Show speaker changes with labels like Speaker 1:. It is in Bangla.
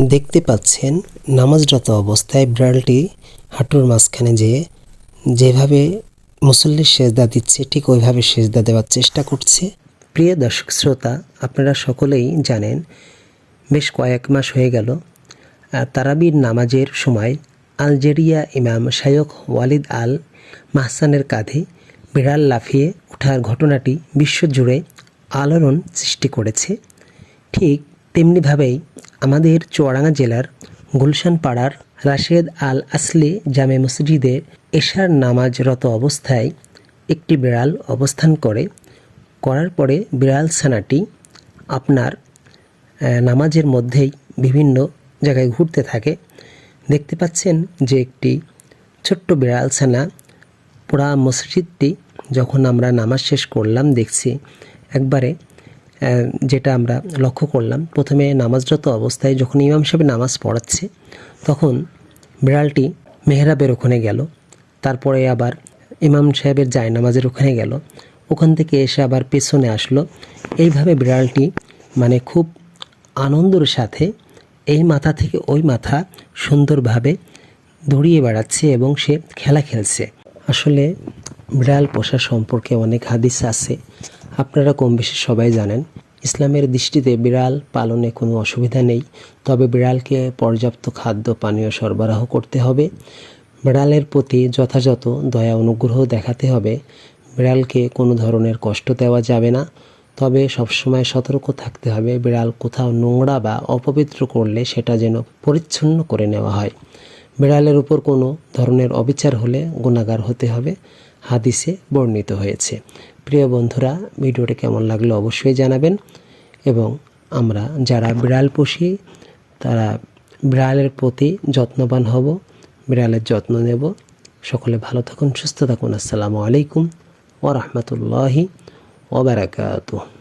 Speaker 1: দেখতে পাচ্ছেন নামাজরত অবস্থায় বিড়ালটি হাঁটুর মাঝখানে যেভাবে মুসল্লির সেজদা দিচ্ছে ঠিক ওইভাবে সেজদা দেওয়ার চেষ্টা করছে। প্রিয় দর্শক শ্রোতা, আপনারা সকলেই জানেন বেশ কয়েক মাস হয়ে গেল তারাবির নামাজের সময় আলজেরিয়া ইমাম শায়খ ওয়ালিদ আল মাহসানের কাঁধে বিড়াল লাফিয়ে ওঠার ঘটনাটি বিশ্বজুড়ে আলোড়ন সৃষ্টি করেছে। ঠিক তেমনিভাবেই আমাদের চুয়াডাঙ্গা জেলার গুলশান পাড়ার রাশেদ আল আসলি জামে মসজিদে এশার নামাজরত অবস্থায় একটি বিড়াল অবস্থান করার পরে বিড়াল ছানাটি আপনার নামাজের মধ্যেই বিভিন্ন জায়গায় ঘুরতে থাকে। দেখতে পাচ্ছেন যে একটি ছোট্ট বিড়াল ছানা পুরা মসজিদটি যখন আমরা নামাজ শেষ করলাম দেখছি একবারে যেটা আমরা লক্ষ্য করলাম, প্রথমে নামাজরত অবস্থায় যখন ইমাম সাহেব নামাজ পড়াচ্ছে তখন বিড়ালটি মেহরাবের ওখানে গেল, তারপরে আবার ইমাম সাহেবের জায়নামাজের ওখানে গেল, ওখান থেকে এসে আবার পেছনে আসলো। এইভাবে বিড়ালটি মানে খুব আনন্দের সাথে এই মাথা থেকে ওই মাথা সুন্দরভাবে দৌড়িয়ে বেড়াচ্ছে এবং সে খেলা খেলছে। আসলে বিড়াল পোষা সম্পর্কে অনেক হাদিস আছে, আপনারা কম বেশি সবাই জানেন। ইসলামের দৃষ্টিতে বিড়াল পালনে কোনো অসুবিধা নেই, তবে বিড়ালকে পর্যাপ্ত খাদ্য পানীয় সরবরাহ করতে হবে, বিড়ালের প্রতি যথাযথ দয়া অনুগ্রহ দেখাতে হবে, বিড়ালকে কোনো ধরনের কষ্ট দেওয়া যাবে না। তবে সবসময় সতর্ক থাকতে হবে, বিড়াল কোথাও নোংরা বা অপবিত্র করলে সেটা যেন পরিচ্ছন্ন করে নেওয়া হয়। বিড়ালের উপর কোনো ধরনের অবিচার হলে গুনাহগার হতে হবে, হাদিসে বর্ণিত হয়েছে। প্রিয় বন্ধুরা, ভিডিওটি কেমন লাগলো অবশ্যই জানাবেন এবং আমরা যারা বিড়াল পুষি তারা বিড়ালের প্রতি যত্নবান হব, বিড়ালের যত্ন নেব। সকলে ভালো থাকুন, সুস্থ থাকুন। আসসালামু আলাইকুম ওয়া রাহমাতুল্লাহি ওয়া বারাকাতুহু।